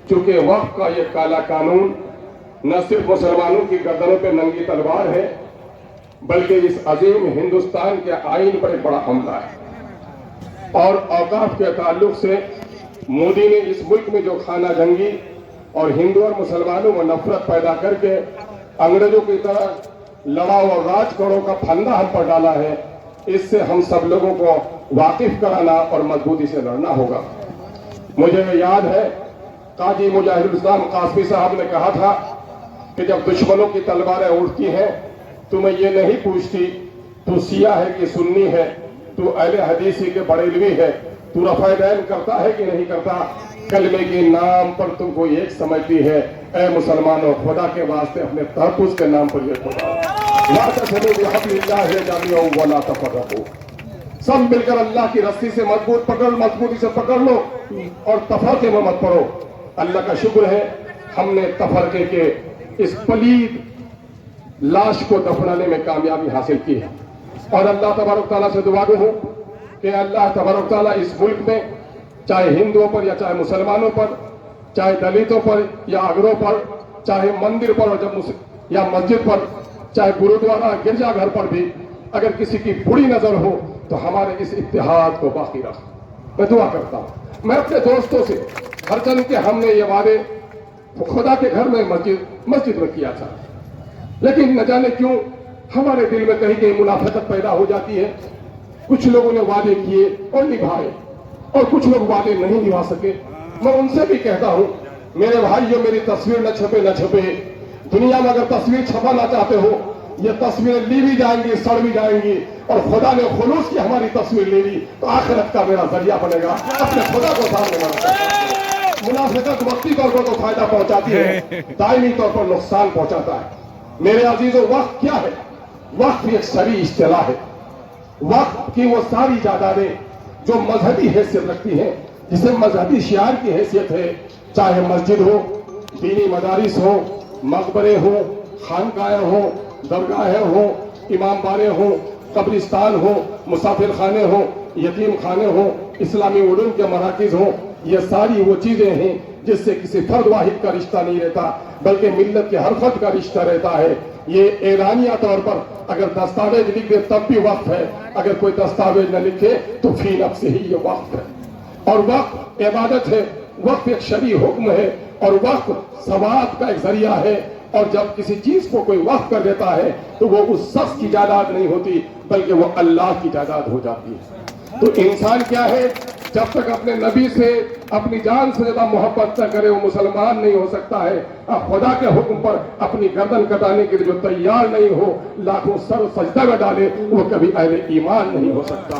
چونکہ وقت کا یہ کالا قانون نہ صرف مسلمانوں کی گردنوں پہ ننگی تلوار ہے بلکہ اس عظیم ہندوستان کے آئین پر ایک بڑا حملہ ہے۔ اور اوقاف کے تعلق سے مودی نے اس ملک میں جو خانہ جنگی اور ہندو اور مسلمانوں میں نفرت پیدا کر کے انگریزوں کی طرح لڑاؤ اور راج کرو کا پھندہ ہم پر ڈالا ہے، اس سے ہم سب لوگوں کو واقف کرانا اور مضبوطی سے لڑنا ہوگا۔ مجھے یاد ہے قاضی مجاہد الاسلام قاسمی صاحب نے کہا تھا کہ جب دشمنوں کی تلواریں اٹھتی ہیں تو میں یہ نہیں پوچھتی تو سیاہ ہے کہ سنی ہے، تو اہل حدیثی کے بریلوی ہے، تو رفع دین کرتا ہے کہ نہیں کرتا، کلمے کے نام پر تم کو ایک سمجھتی ہے، اے مسلمانوں خدا کے واسطے اپنے تحفظ کے نام پر یہ خدا وَاعْتَصِمُوا بِحَبْلِ اللَّهِ جَمِيعًا وَلَا تَفَرَّقُوا، سب مل کر اللہ کی رسی سے مضبوطی سے پکڑ لو اور تفرقے میں مت پڑو۔ اللہ کا شکر ہے ہم نے تفرقے کے اس پلید لاش کو دفنانے میں کامیابی حاصل کی ہے، اور اللہ تبارک تعالیٰ سے دعا ہوں کہ اللہ تبارک تعالیٰ اس ملک میں چاہے ہندوؤں پر یا چاہے مسلمانوں پر، چاہے دلتوں پر یا اگروں پر، چاہے مندر پر یا مسجد پر، چاہے گرودوارہ گرجا گھر پر بھی اگر کسی کی بری نظر ہو تو ہمارے اس اتحاد کو باقی رکھ۔ میں دعا کرتا ہوں، میں اپنے دوستوں سے ہر چند کے ہم نے یہ وعدے خدا کے گھر میں مسجد میں کیا تھا، لیکن نہ جانے کیوں ہمارے دل میں کہیں کہیں منافقت پیدا ہو جاتی ہے۔ کچھ لوگوں نے وعدے کیے اور نبھائے اور کچھ لوگ وعدے نہیں نبھا سکے۔ میں ان سے بھی کہتا ہوں میرے بھائیوں، میری تصویر نہ چھپے، دنیا میں اگر تصویر چھپانا چاہتے ہو یہ تصویریں لی بھی جائیں گی، سڑ بھی جائیں گی، اور خدا نے خلوص کی ہماری تصویر لے لی تو آخرت کا میرا ذریعہ بنے گا اپنے خدا کو سامنے لانا۔ منافقت وقتی طور پر تو فائدہ پہنچاتی ہے، دائمی طور پر نقصان پہنچاتا ہے۔ میرے عزیزوں، وقت کیا ہے؟ وقت ایک شرعی اصطلاح ہے۔ وقت کی وہ ساری جائیدادیں جو مذہبی حیثیت رکھتی ہیں، جسے مذہبی شعار کی حیثیت ہے، چاہے مسجد ہو، دینی مدارس ہو، مقبرے ہو، خانقاہیں ہوں، درگاہیں ہوں، امام باڑے ہوں، قبرستان ہو، مسافر خانے ہوں، یتیم خانے ہوں، اسلامی علوم کے مراکز ہوں، یہ ساری وہ چیزیں ہیں جس سے کسی فرد واحد کا رشتہ نہیں رہتا بلکہ ملت کے ہر فرد کا رشتہ رہتا ہے۔ یہ اعلانیہ طور پر اگر دستاویز لکھ دے تب بھی وقف ہے، اگر کوئی دستاویز نہ لکھے تو فی نفسہ ہی یہ وقف ہے۔ اور وقت عبادت ہے، وقت ایک شرعی حکم ہے، اور وقت ثواب کا ایک ذریعہ ہے۔ اور جب کسی چیز کو کوئی وقف کر دیتا ہے تو وہ اس شخص کی جائیداد نہیں ہوتی بلکہ وہ اللہ کی جائیداد ہو جاتی ہے۔ تو انسان کیا ہے؟ جب تک اپنے نبی سے اپنی جان سے زیادہ محبت نہ کرے وہ مسلمان نہیں ہو سکتا ہے۔ اب خدا کے حکم پر اپنی گردن کٹانے کے لیے جو تیار نہیں ہو، لاکھوں سر سجدہ میں ڈالے، وہ کبھی اہل ایمان نہیں ہو سکتا۔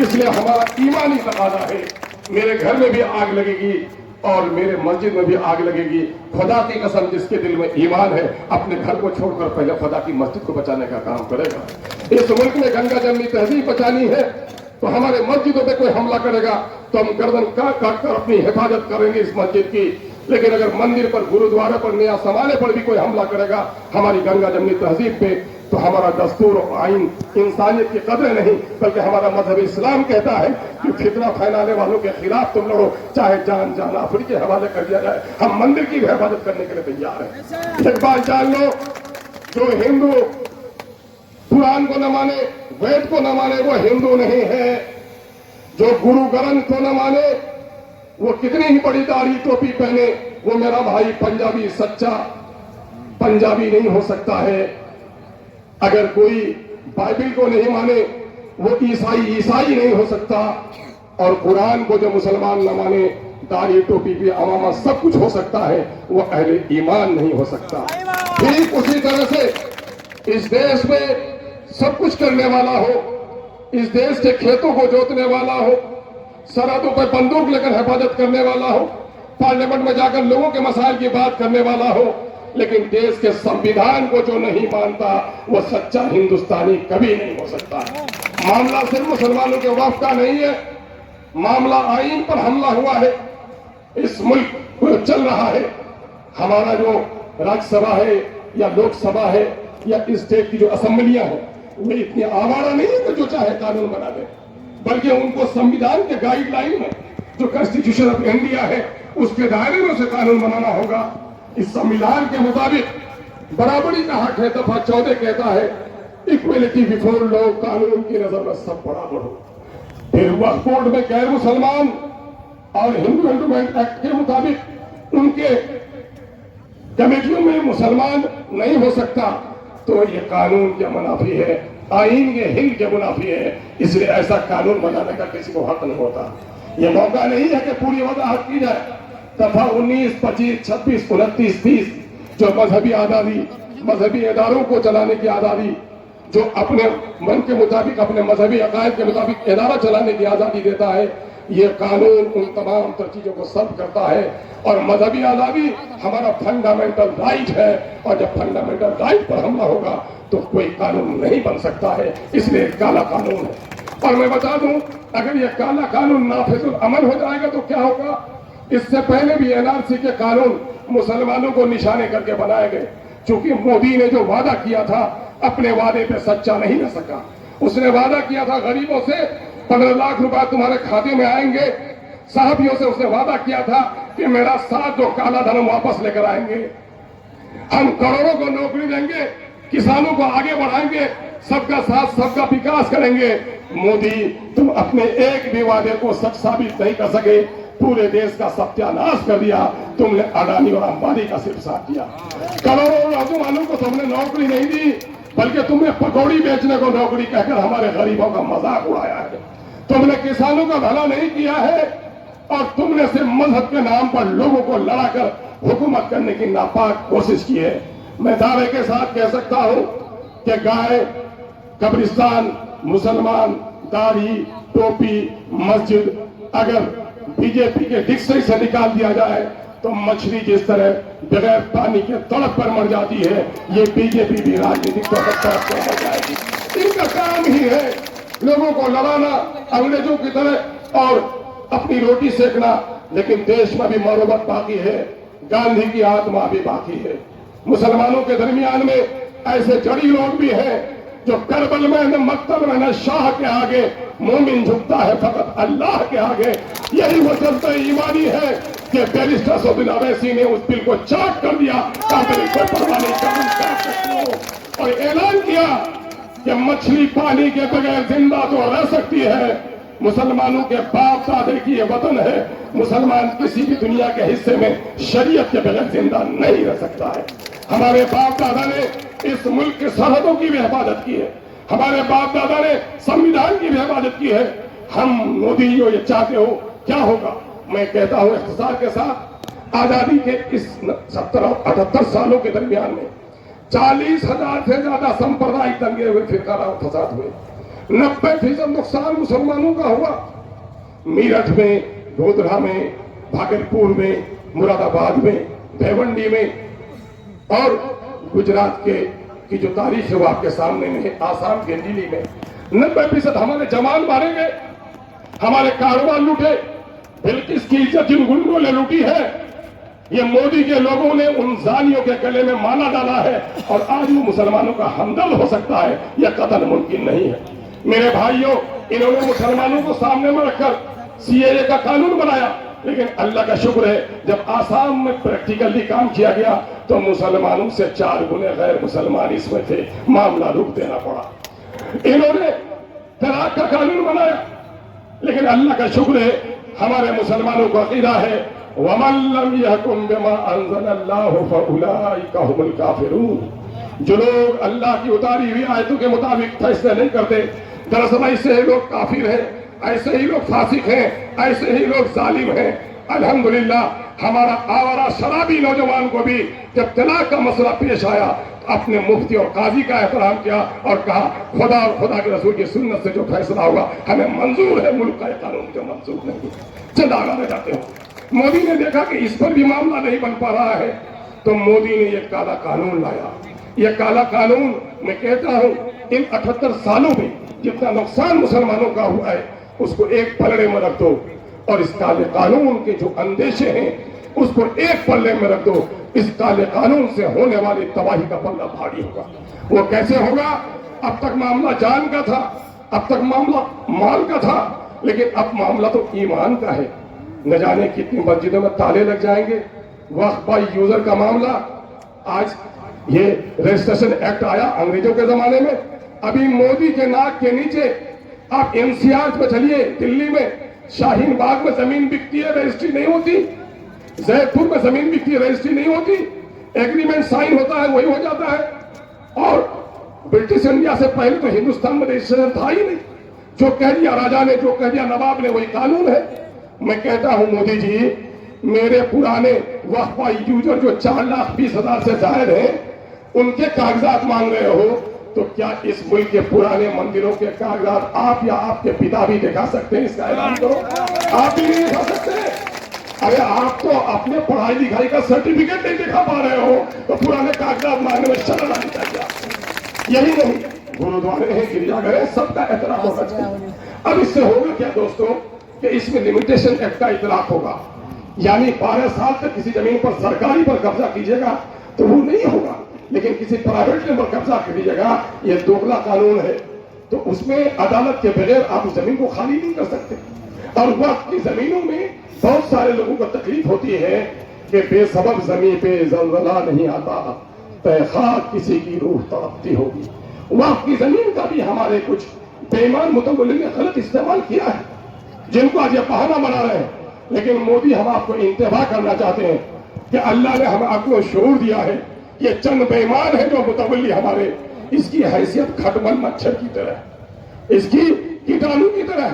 اس لیے ہمارا ایمانی تقاضا ہے، میرے گھر میں بھی آگ لگے گی اور میرے مسجد میں بھی آگ لگے گی، خدا کی قسم جس کے دل میں ایمان ہے اپنے گھر کو چھوڑ کر پہلے خدا کی مسجد کو بچانے کا کام کرے گا۔ اس ملک میں گنگا جمنی تہذیب بچانی ہے تو ہمارے مسجدوں پہ کوئی حملہ کرے گا تو ہم گردن کاٹ کر اپنی حفاظت کریں گے اس مسجد کی، لیکن اگر مندر پر، گرودوارے پر، نیا سمانے پر بھی کوئی حملہ کرے گا ہماری گنگا جمنی تہذیب پہ تو ہمارا دستور و آئین انسانیت کی قدر نہیں بلکہ ہمارا مذہب اسلام کہتا ہے کہ فتنہ پھیلانے والوں کے خلاف تم لڑو، چاہے جان آفری کے حوالے کر دیا جائے، ہم مندر کی بھی حفاظت کرنے کے لیے تیار ہیں۔ ایک بات جان لو، جو ہندو قرآن کو نہ مانے، وید کو نہ مانے، وہ ہندو نہیں ہے۔ جو گرو گرنتھ کو نہ مانے، وہ کتنی ہی بڑی داڑھی ٹوپی پہنے، وہ میرا بھائی پنجابی سچا پنجابی نہیں ہو سکتا ہے۔ اگر کوئی بائبل کو نہیں مانے وہ عیسائی نہیں ہو سکتا، اور قرآن کو جو مسلمان نہ مانے، داڑھی ٹوپی بھی عمامہ سب کچھ ہو سکتا ہے، وہ اہل ایمان نہیں ہو سکتا۔ ٹھیک اسی طرح سے اس دیش میں سب کچھ کرنے والا ہو، اس دیش کے کھیتوں کو جوتنے والا ہو، سرحدوں پر بندوق لے کر حفاظت کرنے والا ہو، پارلیمنٹ میں جا کر لوگوں کے مسائل کی بات کرنے والا ہو، لیکن دیش کے سمویدھان کو جو نہیں مانتا وہ سچا ہندوستانی کبھی نہیں ہو سکتا۔ معاملہ صرف مسلمانوں کے وقف کا نہیں ہے، معاملہ آئین پر حملہ ہوا ہے۔ اس ملک میں چل رہا ہے، ہمارا جو راجیہ سبھا ہے یا لوک سبھا ہے یا اسٹیٹ کی جو اسمبلیاں ہیں وہ اتنی آوارہ نہیں ہے کہ جو چاہے قانون بنا دے، بلکہ ان کو سمویدھان کے گائیڈ لائن میں जो कॉन्स्टिट्यूशन ऑफ इंडिया है उसके दायरे में उसे कानून बनाना होगा। इस संविधान के मुताबिक बराबरी का हक है, दफा 14 कहता है इक्वलिटी बिफोर लॉ, कानून की नजर में सब बराबर हो। फिर वक्फ बोर्ड में गैर मुसलमान और हिंदू एंडोमेंट एक्ट के मुताबिक उनके कमेटियों में मुसलमान नहीं हो सकता, तो ये कानून के मुनाफी है, आइन के हिंद के मुनाफी है, इसलिए ऐसा कानून बनाने का किसी को हक नहीं होता। ये मौका नहीं है कि पूरी वजाहत की जाए। दफा 19, 25, 26, 29, 30 जो मजहबी आज़ादी, मजहबी इदारों को चलाने की आज़ादी, जो अपने मन के मुताबिक अपने मजहबी अकायद के मुताबिक इदारा चलाने की आज़ादी देता है, ये कानून उन तमाम तर चीजों को सर्व करता है। और मजहबी आज़ादी हमारा फंडामेंटल राइट है, और जब फंडामेंटल राइट पर हमला होगा तो कोई कानून नहीं बन सकता है, इसलिए काला कानून है। और मैं बता दूं, अगर ये काला कानून नाफिजुल अमल हो जाएगा तो क्या होगा। इससे पहले भी एनआरसी के कानून मुसलमानों को निशाने करके बनाए गए, क्योंकि मोदी ने जो वादा किया था अपने वादे पे सच्चा नहीं रह सका। उसने वादा किया था गरीबों से 15 लाख रुपए तुम्हारे खाते में आएंगे, साहबियों से उसने वादा किया था कि मेरा साथ जो काला धन वापस लेकर आएंगे, हम करोड़ों को नौकरी देंगे, किसानों को आगे बढ़ाएंगे, सबका साथ सबका विकास करेंगे। मोदी तुम अपने एक भी वादे को सच साबित नहीं कर सके, पूरे देश का सत्यानाश कर दिया। तुमने अडानी और अंबानी का सिर्फ साथ दिया, करोड़ों नौजवानों को तुमने नौकरी नहीं दी, बल्कि तुमने पकौड़ी बेचने को नौकरी कहकर हमारे गरीबों का मजाक उड़ाया है। तुमने किसानों का भला नहीं किया है, और तुमने सिर्फ मजहब के नाम पर लोगों को लड़ाकर हुकूमत करने की नापाक कोशिश की है। मैं दावे के साथ कह सकता हूं कि गाय, कब्रिस्तान, मुसलमान, दाढ़ी, टोपी, मस्जिद अगर बीजेपी के डिक्शनरी से निकाल दिया जाए तो मछली जिस तरह बगैर पानी के तड़प पर मर जाती है, ये बीजेपी भी राजनीतिक तौर पर तड़प कर मर जाएगी। इनका काम ही है लोगों को लड़ाना अंग्रेजों की तरह और अपनी रोटी सेकना। लेकिन देश में भी मरोबत बाकी है, गांधी की आत्मा भी बाकी है। मुसलमानों के दरमियान में ऐसे जड़ी लोग भी हैं जो करबल में न मक्तब में न शाह के आगे मोमिन झुकता है फकत अल्लाह के आगे। यही वो जज्बा ईमानी है कि बैरिस्टर सौदीन अवैसी ने उस बिल को चाक कर दिया, कोई परवाह नहीं, कानून काट सकते हो, और ऐलान किया कि मछली पानी के बगैर जिंदा तो रह सकती है। मुसलमानों के बाप दादे की ये वतन है, मुसलमान किसी भी दुनिया के हिस्से में शरीयत के बगैर जिंदा नहीं रह सकता है। हमारे बाप दादा ने इस मुल्क की सरहदों की भी हिफाजत की है, हमारे बाप दादा ने संविधान की भी हिफाजत की है। हम मोदी जो ये चाहते हो क्या होगा। मैं कहता हूं इख्तिसार के साथ, आजादी के इस 70-78 सालों के दरमियान में 40,000 से ज्यादा सांप्रदायिक दंगे हुए, फिरकाना फसाद हुए, 90% नुकसान मुसलमानों का हुआ। मेरठ में, गोधरा में, भागलपुर में, मुरादाबाद में, भिवंडी में, और गुजरात के की जो तारीख है वो आपके सामने में है, आसाम के दिल्ली में 90% हमारे जवान मारे गए, हमारे कारोबार लूटे, बिल्किस की इज्जत जिन गुंडों ने लूटी है, ये मोदी के लोगों ने उन जानियों के गले में माला डाला है, और आज वो मुसलमानों का हमदर्द हो सकता है, यह कतल मुमकिन नहीं है। मेरे भाइयों, इन्होंने मुसलमानों को सामने में रखकर सीएए का कानून बनाया, लेकिन अल्लाह का शुक्र है जब आसाम में प्रैक्टिकली काम किया गया तो मुसलमानों से 4 गुने गैर मुसलमान इसमें थे, मामला रुक देना पड़ा। इन्होंने तलाक का कानून बनाया, लेकिन अल्लाह का शुक्र है हमारे मुसलमानों को अकीदा है वमन लम यहकुम बिमा अंज़लल्लाहु फउलाइका हुमुल काफिरून। जो लोग अल्लाह की उतारी हुई आयतों के मुताबिक फैसले नहीं करते, दरअसल ऐसे ही लोग काफिर हैं, ऐसे ही लोग फासिक हैं, ऐसे ही लोग जालिम हैं। अल्हम्दुलिल्लाह हमारा आवारा शराबी नौजवान को भी जब तलाक का मसला पेश आया अपने मुफ्ती और काजी का एहतराम किया और कहा खुदा और खुदा के रसूल की सुन्नत से जो फैसला होगा हमें मंजूर है, मुल्क का कानून जो मंजूर नहीं। चंद आगे जाते हो, मोदी ने देखा कि इस पर भी मामला नहीं बन पा रहा है तो मोदी ने यह काला कानून लाया। यह काला कानून मैं कहता हूं इन 78 सालों में जितना नुकसान मुसलमानों का हुआ है उसको एक पलड़े में रख दो, और इस काले कानून के जो अंदेशे हैं उसको एक पल्ले में रख दो। इस काले कानून से होने वाली तबाही का पल्ला भारी होगा। वो कैसे होगा? अब तक मामला जान का था, अब तक मामला माल का था, लेकिन अब मामला तो ईमान का है। न जाने कितनी मस्जिदों में ताले लग जाएंगे। वक्फ बाई यूजर का मामला, आज ये रजिस्ट्रेशन एक्ट आया अंग्रेजों के जमाने में, अभी मोदी के नाक के नीचे आप एनसीआर में चलिए, दिल्ली में शाहीन बाग में जमीन बिकती है, रजिस्ट्री नहीं होती, जयपुर में जमीन बिकती है, रजिस्ट्री नहीं होती, एग्रीमेंट साइन होता है, वही हो जाता है। और ब्रिटिश इंडिया से पहले तो हिंदुस्तान में रजिस्ट्रेशन था ही नहीं, जो कह दिया राजा ने, जो कह दिया नवाब ने, वही कानून है। मैं कहता हूं मोदी जी, मेरे पुराने वक्फ बाई यूजर जो 4,20,000 से जायद हैं, उनके कागजात मांग रहे हो, तो क्या इस मुल्क के पुराने मंदिरों के कागजात आप या आपके पिता भी दिखा सकते हैं? इसका ऐलान करो। आप भी नहीं दिखा सकते। अरे आप तो अपने पढ़ाई लिखाई का सर्टिफिकेट नहीं दिखा पा रहे हो, तो पुराने कागजात मांगने में शर्म आनी चाहिए। यही नहीं, गुरुद्वारे हैं, गिरजाघर है, सबका एतराफ होना चाहिए। अब इससे होगा क्या दोस्तों, कि इसमें लिमिटेशन एक्ट का इतलाक होगा, यानी 12 साल तक किसी जमीन पर सरकारी पर कब्जा कीजिएगा तो वो नहीं होगा, लेकिन किसी प्राइवेट पर कब्जा कीजिएगा, ये दोगला कानून है, तो उसमें अदालत के बगैर आप उस जमीन को खाली नहीं कर सकते। और वक्त की जमीनों में बहुत सारे लोगों को तकलीफ होती है कि बेसबब जमीन पे जलजला नहीं आता, तहखाक किसी की रूह तड़पती होगी। वक्त की जमीन का भी हमारे कुछ बेईमान मुतवल्लिन ने गलत इस्तेमाल किया है, जिनको आज ये बहाना बना रहे हैं। लेकिन मोदी, हम आपको इंतबा करना चाहते हैं कि अल्लाह ने हमें अक्ल शऊर दिया है, ये चंद बेईमान है जो मुतवल्ली हमारे, इसकी हैसियत खटमल मच्छर की तरह, इसकी कीटाणु की तरह,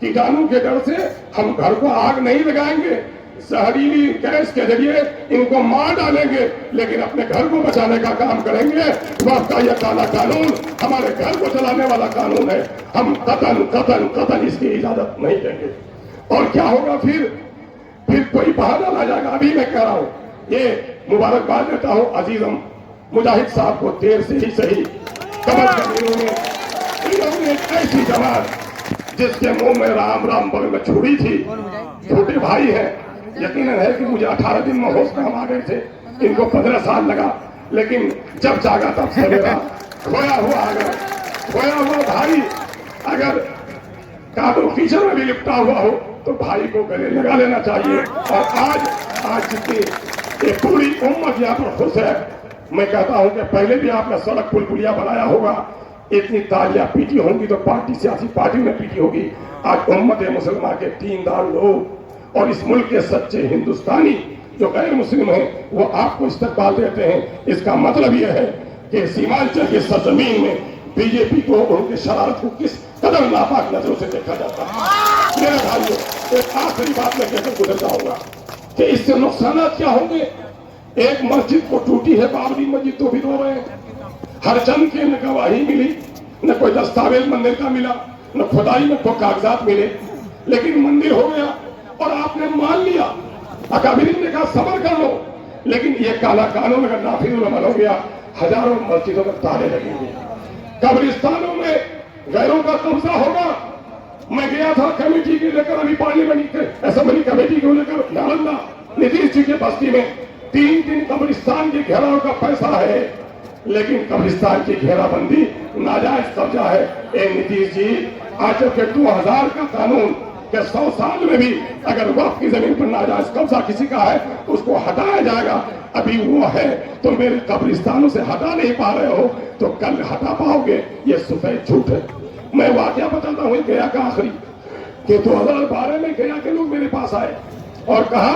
कीटाणु के डर से हम घर को आग नहीं लगाएंगे, जहरीली गैस के जरिए इनको मार डालेंगे, लेकिन अपने घर को बचाने का काम करेंगे। वक्त का यह काला कानून हमारे घर को चलाने वाला कानून है, हम कतल कतल कतल इसकी इजाजत नहीं देंगे। और क्या होगा फिर कोई बहाना ला जाएगा। अभी मैं कह रहा हूं, ये मुबारकबाद देता हूं अजीजम मुजाहिद साहब को, देर से ही सही कमर इन्होंने एक ऐसी जमात जिसके मुंह में राम राम बगल में छुरी थी, छोटे भाई है, यकीनन है कि मुझे 18 दिन में होश में हम आ गए थे, इनको 15 साल लगा, लेकिन जब जागा तब सवेरा, खोया हुआ आ गया, खोया हुआ भाई अगर कादो कीचड़ में भी लिपटा हुआ हो तो भाई को गले लगा लेना चाहिए। और आज जितनी ये पूरी उम्मत यहाँ पर खुश है, मैं कहता हूं कि पहले भी आपने सड़क पुल पुलिया बनाया होगा, इतनी तालियां पीटी होंगी तो पार्टी, सियासी पार्टी में पीटी होगी। आज उम्मत मुसलमान के दीनदार लोग और इस मुल्क के सच्चे हिंदुस्तानी जो गैर मुस्लिम हैं, वो आपको इस्तकबाल देते हैं। इसका मतलब यह है कि सीमांचल की सरजमीन में बीजेपी को, उनकी शरारत को किस कदर नापाक नजरों से देखा जाता है। मेरे भाइयों, एक आखिरी बात मैं कहकर गुजर जाऊंगा कि इससे नुकसान क्या होंगे। एक मस्जिद को टूटी है, बाबरी मस्जिद तो भी रो रहे हैं, हर चंद की न गवाही मिली, न कोई दस्तावेज मंदिर का मिला, न खुदाई में कोई कागजात मिले, लेकिन मंदिर हो गया और आपने मान लिया। अकाबिरीन ने कहा सब्र कर लो, लेकिन ये काला कानून अगर नाफिज अमल हो गया, हजारों मस्जिदों में ताले लगेंगे, कब्रिस्तानों में गैरों का कब्जा होगा। मैं गया था कमेटी के लेकर, अभी पार्लियामेंट असेंबली कमेटी को लेकर नालंदा, नीतीश जी के बस्ती में 3 कब्रिस्तान के घेराव का पैसा है, लेकिन कब्रिस्तान की घेराबंदी नाजायज कब्जा है। ए नीतीश जी, आज के 2000 का कानून के 100 साल में भी अगर वक्फ की जमीन पर नाजायज कब्जा किसी का है तो उसको हटाया जाएगा। अभी वो है तो मेरे कब्रिस्तानों से हटा नहीं पा रहे हो, तो कल हटा पाओगे, ये सफेद झूठ है। मैं वाकया बताता हूँ गया का आखिरी, कि 2012 में गया के लोग मेरे पास आए और कहा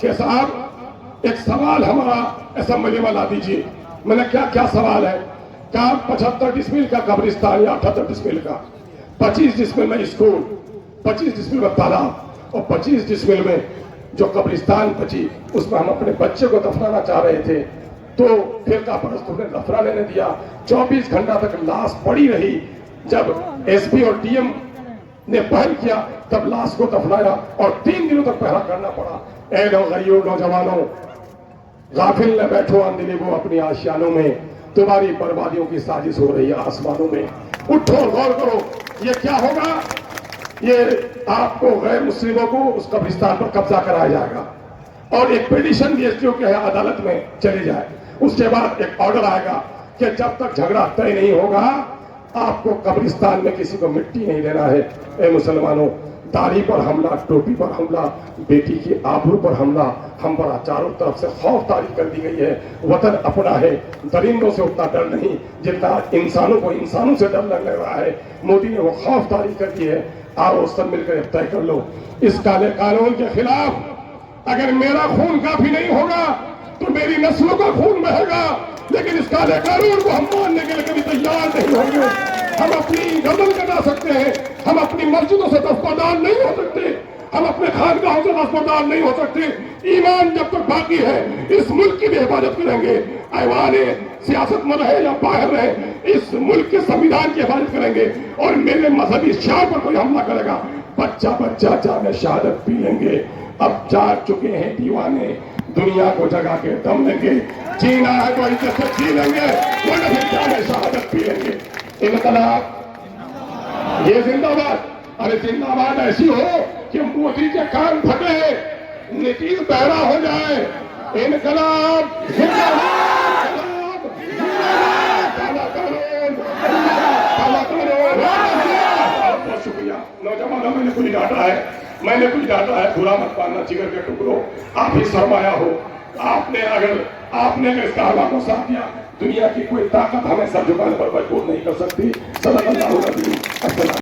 कि साहब एक सवाल हमारा असेंबली में ला दीजिए। मैंने क्या सवाल है? क्या 75 डिसमिल का कब्रिस्तान या 78 डिसमिल का, 25 डिसमिल में स्कूल, 25 डिसमिल में तालाब और 25 डिसमिल में जो कब्रिस्तान बची उसमें हम अपने बच्चे को दफनाना चाह रहे थे, तो फिरका परस्तों ने दफना लेने दिया। 24 घंटा तक लाश पड़ी रही। जब एसपी और डीएम ने पहल किया तब लाश को दफनाया और 3 दिनों तक पहरा करना पड़ा। ए गरीब नौजवानों, गाफिल न बैठो अंधेरे वो अपनी आशियानों में, तुम्हारी बर्बादियों की साजिश हो रही है आसमानों में। उठो, गौर करो, ये क्या होगा? ये आपको गैर मुस्लिमों को उस कब्रिस्तान पर कब्जा कराया जाएगा और एक पिटीशन भी एसडीओ के अदालत में चली जाए। उसके बाद एक ऑर्डर आएगा कि जब तक झगड़ा तय नहीं होगा आपको कब्रिस्तान में किसी को मिट्टी नहीं देना है। ए मुसलमानों, दाढ़ी पर हमला, टोपी पर हमला, बेटी की आबरू पर हमला, हम पर चारों तरफ से खौफ तारी कर दी गई है। वतन अपना है, दरिंदों से उतना डर नहीं जितना इंसानों को इंसानों से डर लगने रहा है। मोदी ने वो खौफ तारी कर दी है। आओ सब मिलकर तय कर लो, इस काले कानून के खिलाफ अगर मेरा खून काफी नहीं होगा तो मेरी नस्लों का खून बहेगा, लेकिन इस काले कानून को हम मानने के लिए कभी तैयार नहीं होंगे। हम अपनी गर्दन कटा सकते हैं, हम अपनी मस्जिदों से दस्तबरदार नहीं हो सकते, हम अपने खानगाहों से दस्तबरदार नहीं हो सकते। ईमान जब तक बाकी है इस मुल्क की भी हिफाजत करेंगे। ऐवाने सियासत में रहे या बाहर रहे, इस मुल्क के संविधान की हिफाजत करेंगे। और मेरे मजहबी शान पर कोई हमला करेगा, बच्चा बच्चा जामे शहादत पी लेंगे। अब जाग चुके हैं दीवाने, दुनिया को जगा के दम लेंगे। जीना है तो इज्जत से जी लेंगे, वरना फिर जामे शहादत पी लेंगे। इनकलाब ये जिंदाबाद, अरे जिंदाबाद ऐसी हो कि मोदी के कान फटे, नीतीश बहरा हो जाए। इनकलाब जिंदाबाद, काला कानून, काला कानून। बहुत शुक्रिया नौजवानों, मैंने कुछ डांटा है, बुरा मत मानना जिगर के टुकड़ों। आप ही सरमाया हो, आपने अगर इस कारवां को साथ दिया, दुनिया की कोई ताकत हमें सर झुकाने पर मजबूर नहीं कर सकती। सल्लल्लाहु अलैहि वसल्लम।